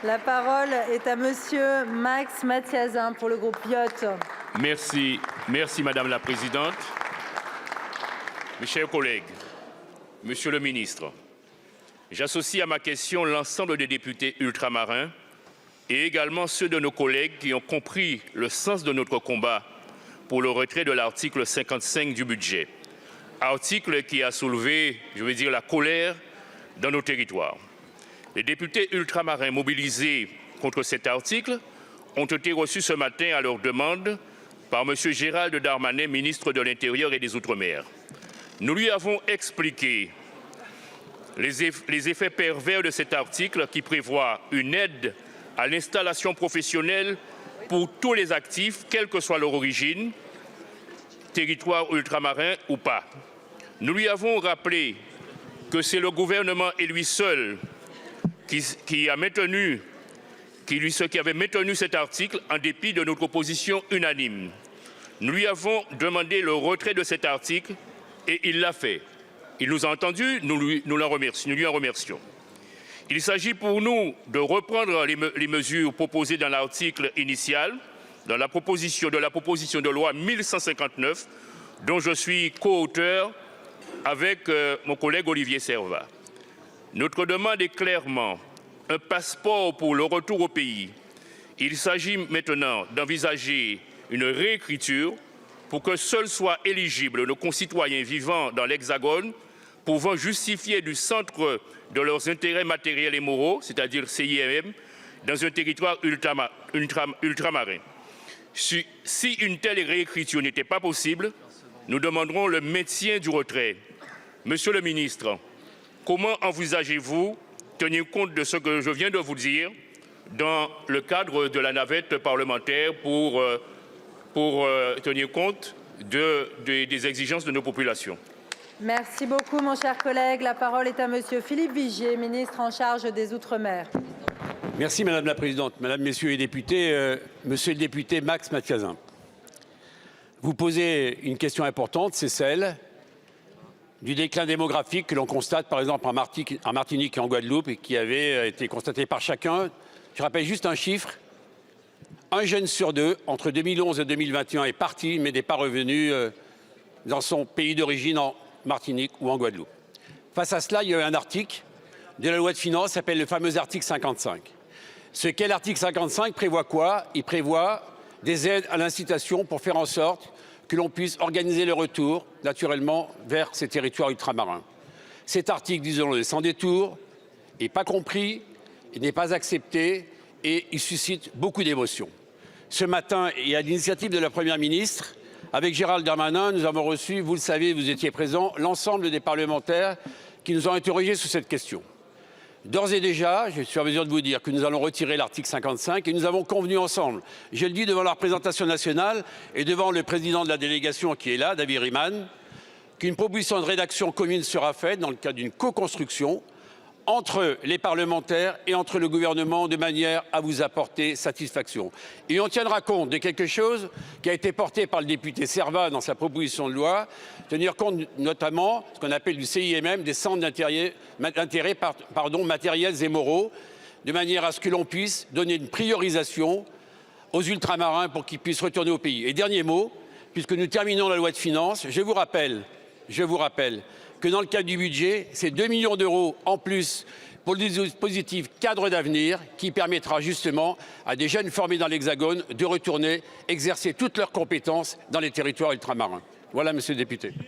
La parole est à monsieur Max Mathiazin pour le groupe YOT. Merci Madame la Présidente. Mes chers collègues, Monsieur le Ministre, j'associe à ma question l'ensemble des députés ultramarins et également ceux de nos collègues qui ont compris le sens de notre combat pour le retrait de l'article 55 du budget. Article qui a soulevé, la colère dans nos territoires. Les députés ultramarins mobilisés contre cet article ont été reçus ce matin à leur demande par M. Gérald Darmanin, ministre de l'Intérieur et des Outre-mer. Nous lui avons expliqué les effets pervers de cet article qui prévoit une aide à l'installation professionnelle pour tous les actifs, quelle que soit leur origine, territoire ultramarin ou pas. Nous lui avons rappelé que c'est le gouvernement et lui seul qui avait maintenu cet article en dépit de notre opposition unanime. Nous lui avons demandé le retrait de cet article et il l'a fait. Il nous a entendus, nous lui en remercions. Il s'agit pour nous de reprendre les mesures proposées dans l'article initial, de la proposition de loi 1159, dont je suis co-auteur avec mon collègue Olivier Serva. Notre demande est clairement un passeport pour le retour au pays. Il s'agit maintenant d'envisager une réécriture pour que seuls soient éligibles nos concitoyens vivant dans l'Hexagone, pouvant justifier du centre de leurs intérêts matériels et moraux, c'est-à-dire CIMM, dans un territoire ultramarin. Si une telle réécriture n'était pas possible, nous demanderons le maintien du retrait. Monsieur le ministre, comment envisagez-vous tenir compte de ce que je viens de vous dire dans le cadre de la navette parlementaire pour tenir compte des exigences de nos populations? Merci beaucoup, mon cher collègue. La parole est à monsieur Philippe Vigier, ministre en charge des Outre-mer. Merci Madame la Présidente. Mesdames, Messieurs les députés, Monsieur le député Max Mathiazin, vous posez une question importante, c'est celle du déclin démographique que l'on constate par exemple en Martinique et en Guadeloupe et qui avait été constaté par chacun. Je rappelle juste un chiffre. Un jeune sur deux, entre 2011 et 2021, est parti mais n'est pas revenu dans son pays d'origine en Martinique ou en Guadeloupe. Face à cela, il y a eu un article de la loi de finances qui s'appelle le fameux article 55. Ce qu'est l'article 55 prévoit quoi? Il prévoit des aides à l'incitation pour faire en sorte que l'on puisse organiser le retour, naturellement, vers ces territoires ultramarins. Cet article, disons-le, sans détour, n'est pas compris, il n'est pas accepté et il suscite beaucoup d'émotions. Ce matin, et à l'initiative de la Première ministre, avec Gérald Darmanin, nous avons reçu, vous le savez, vous étiez présents, l'ensemble des parlementaires qui nous ont interrogés sur cette question. D'ores et déjà, je suis en mesure de vous dire que nous allons retirer l'article 55 et nous avons convenu ensemble, je le dis devant la représentation nationale et devant le président de la délégation qui est là, David Riemann, qu'une proposition de rédaction commune sera faite dans le cadre d'une co-construction entre les parlementaires et entre le gouvernement de manière à vous apporter satisfaction. Et on tiendra compte de quelque chose qui a été porté par le député Serva dans sa proposition de loi, tenir compte notamment ce qu'on appelle du CIMM, des centres d'intérêt matériels et moraux, de manière à ce que l'on puisse donner une priorisation aux ultramarins pour qu'ils puissent retourner au pays. Et dernier mot, puisque nous terminons la loi de finances, je vous rappelle que dans le cadre du budget, c'est 2 millions d'euros en plus pour le dispositif Cadre d'avenir qui permettra justement à des jeunes formés dans l'Hexagone de retourner exercer toutes leurs compétences dans les territoires ultramarins. Voilà, monsieur le député.